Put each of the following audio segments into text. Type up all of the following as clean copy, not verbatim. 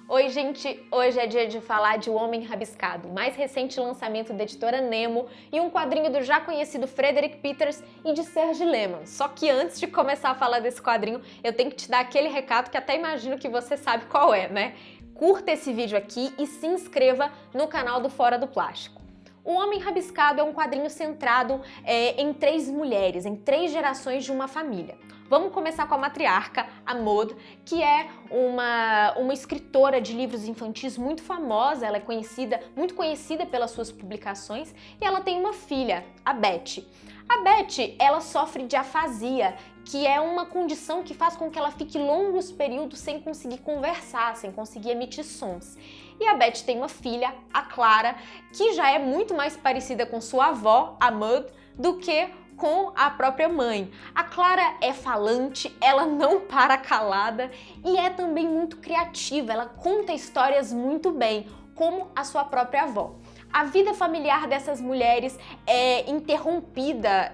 Oi, gente! Hoje é dia de falar de O Homem Rabiscado, mais recente lançamento da editora Nemo e um quadrinho do já conhecido Frederick Peters e de Serge Lehmann. Só que antes de começar a falar desse quadrinho, eu tenho que te dar aquele recado que até imagino que você sabe qual é, né? Curta esse vídeo aqui e se inscreva no canal do Fora do Plástico. O Homem Rabiscado é um quadrinho centrado em três mulheres, em três gerações de uma família. Vamos começar com a matriarca, a Maud, que é uma escritora de livros infantis muito famosa, ela é muito conhecida pelas suas publicações, e ela tem uma filha, a Beth. A Beth, ela sofre de afasia, que é uma condição que faz com que ela fique longos períodos sem conseguir conversar, sem conseguir emitir sons. E a Beth tem uma filha, a Clara, que já é muito mais parecida com sua avó, a Maud, do que com a própria mãe. A Clara é falante, ela não para calada e é também muito criativa, ela conta histórias muito bem, como a sua própria avó. A vida familiar dessas mulheres é interrompida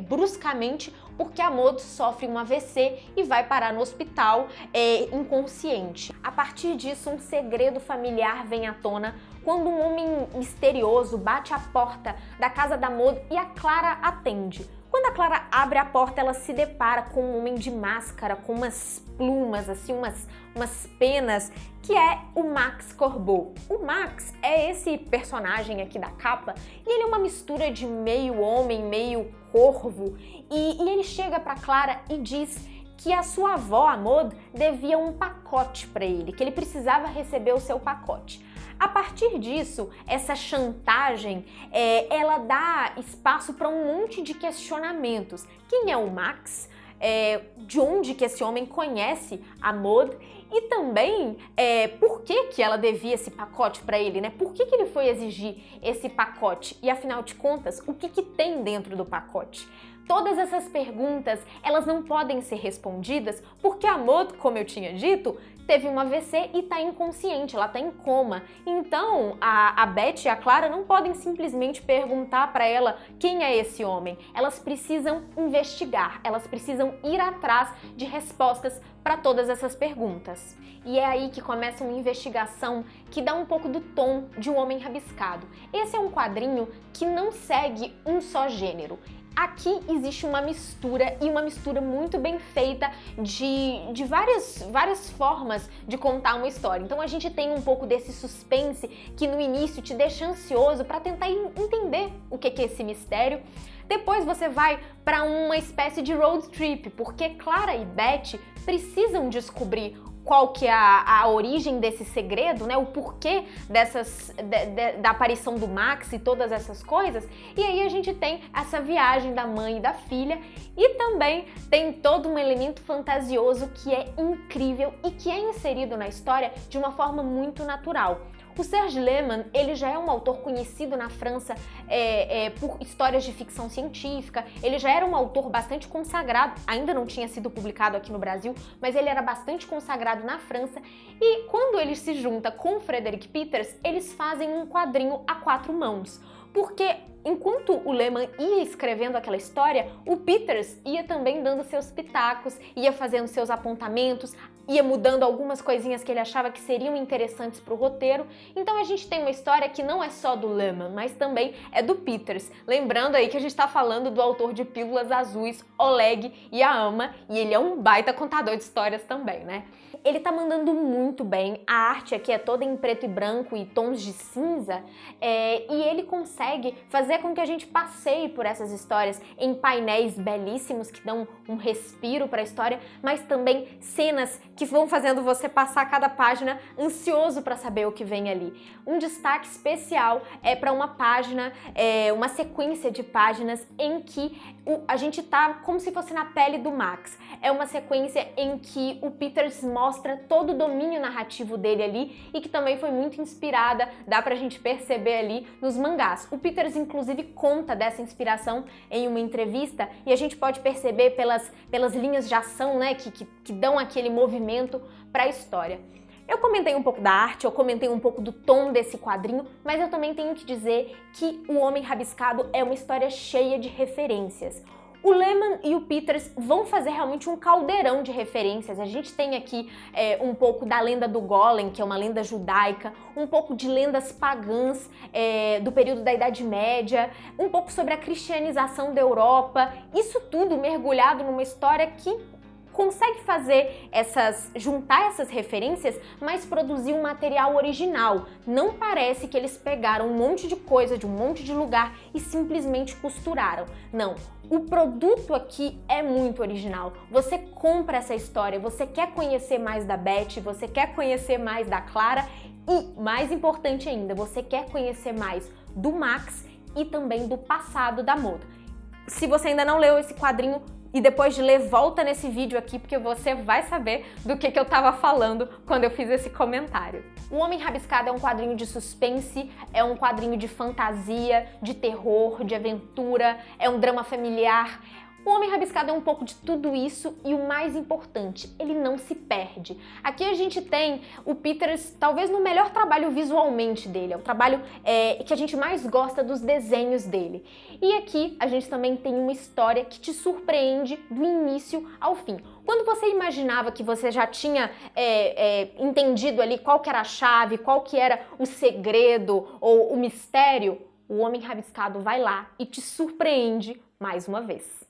bruscamente porque a Maud sofre um AVC e vai parar no hospital inconsciente. A partir disso, um segredo familiar vem à tona quando um homem misterioso bate à porta da casa da Maud e a Clara atende. Quando a Clara abre a porta, ela se depara com um homem de máscara, com umas plumas, assim, umas penas, que é o Max Corbeau. O Max é esse personagem aqui da capa e ele é uma mistura de meio homem, meio corvo, e ele chega para Clara e diz que a sua avó, a Maud, devia um pacote para ele, que ele precisava receber o seu pacote. A partir disso, essa chantagem, ela dá espaço para um monte de questionamentos. Quem é o Max? De onde que esse homem conhece a Maud? E também, por que ela devia esse pacote para ele, né? Por que ele foi exigir esse pacote? E afinal de contas, o que tem dentro do pacote? Todas essas perguntas, elas não podem ser respondidas porque a Maud, como eu tinha dito, teve um AVC e está inconsciente, ela está em coma. Então, a Beth e a Clara não podem simplesmente perguntar para ela quem é esse homem. Elas precisam investigar, elas precisam ir atrás de respostas para todas essas perguntas. E é aí que começa uma investigação que dá um pouco do tom de Um Homem Rabiscado. Esse é um quadrinho que não segue um só gênero. Aqui existe uma mistura, e uma mistura muito bem feita de várias formas de contar uma história. Então a gente tem um pouco desse suspense que no início te deixa ansioso para tentar entender o que é esse mistério. Depois você vai para uma espécie de road trip, porque Clara e Beth precisam descobrir qual que é a origem desse segredo, né? O porquê da aparição do Max e todas essas coisas. E aí a gente tem essa viagem da mãe e da filha e também tem todo um elemento fantasioso que é incrível e que é inserido na história de uma forma muito natural. O Serge Lehmann, ele já é um autor conhecido na França por histórias de ficção científica, ele já era um autor bastante consagrado, ainda não tinha sido publicado aqui no Brasil, mas ele era bastante consagrado na França, e quando ele se junta com Frederick Peters, eles fazem um quadrinho a quatro mãos. Porque enquanto o Lehmann ia escrevendo aquela história, o Peters ia também dando seus pitacos, ia fazendo seus apontamentos, ia mudando algumas coisinhas que ele achava que seriam interessantes para o roteiro. Então a gente tem uma história que não é só do Lehmann, mas também é do Peters. Lembrando aí que a gente está falando do autor de Pílulas Azuis, Oleg Yaama, e ele é um baita contador de histórias também, né? Ele tá mandando muito bem, a arte aqui é toda em preto e branco e tons de cinza, e ele consegue fazer com que a gente passeie por essas histórias em painéis belíssimos que dão um respiro para a história, mas também cenas que vão fazendo você passar cada página ansioso para saber o que vem ali. Um destaque especial é para uma página, uma sequência de páginas em que a gente tá como se fosse na pele do Max. É uma sequência em que o Peters mostra todo o domínio narrativo dele ali e que também foi muito inspirada, dá pra gente perceber ali nos mangás. O Peters inclusive conta dessa inspiração em uma entrevista e a gente pode perceber pelas linhas de ação, né, que dão aquele movimento para a história. Eu comentei um pouco da arte, eu comentei um pouco do tom desse quadrinho, mas eu também tenho que dizer que O Homem Rabiscado é uma história cheia de referências. O Lehmann e o Peters vão fazer realmente um caldeirão de referências. A gente tem aqui um pouco da lenda do Golem, que é uma lenda judaica, um pouco de lendas pagãs do período da Idade Média, um pouco sobre a cristianização da Europa, isso tudo mergulhado numa história que consegue juntar essas referências, mas produzir um material original. Não parece que eles pegaram um monte de coisa de um monte de lugar e simplesmente costuraram. Não, o produto aqui é muito original. Você compra essa história, você quer conhecer mais da Beth, você quer conhecer mais da Clara e, mais importante ainda, você quer conhecer mais do Max e também do passado da Maud. Se você ainda não leu esse quadrinho, e depois de ler, volta nesse vídeo aqui, porque você vai saber do que eu tava falando quando eu fiz esse comentário. O Homem Rabiscado é um quadrinho de suspense, é um quadrinho de fantasia, de terror, de aventura, é um drama familiar. O Homem Rabiscado é um pouco de tudo isso e o mais importante, ele não se perde. Aqui a gente tem o Peters talvez no melhor trabalho visualmente dele, é o trabalho que a gente mais gosta dos desenhos dele. E aqui a gente também tem uma história que te surpreende do início ao fim. Quando você imaginava que você já tinha entendido ali qual que era a chave, qual que era o segredo ou o mistério, o Homem Rabiscado vai lá e te surpreende mais uma vez.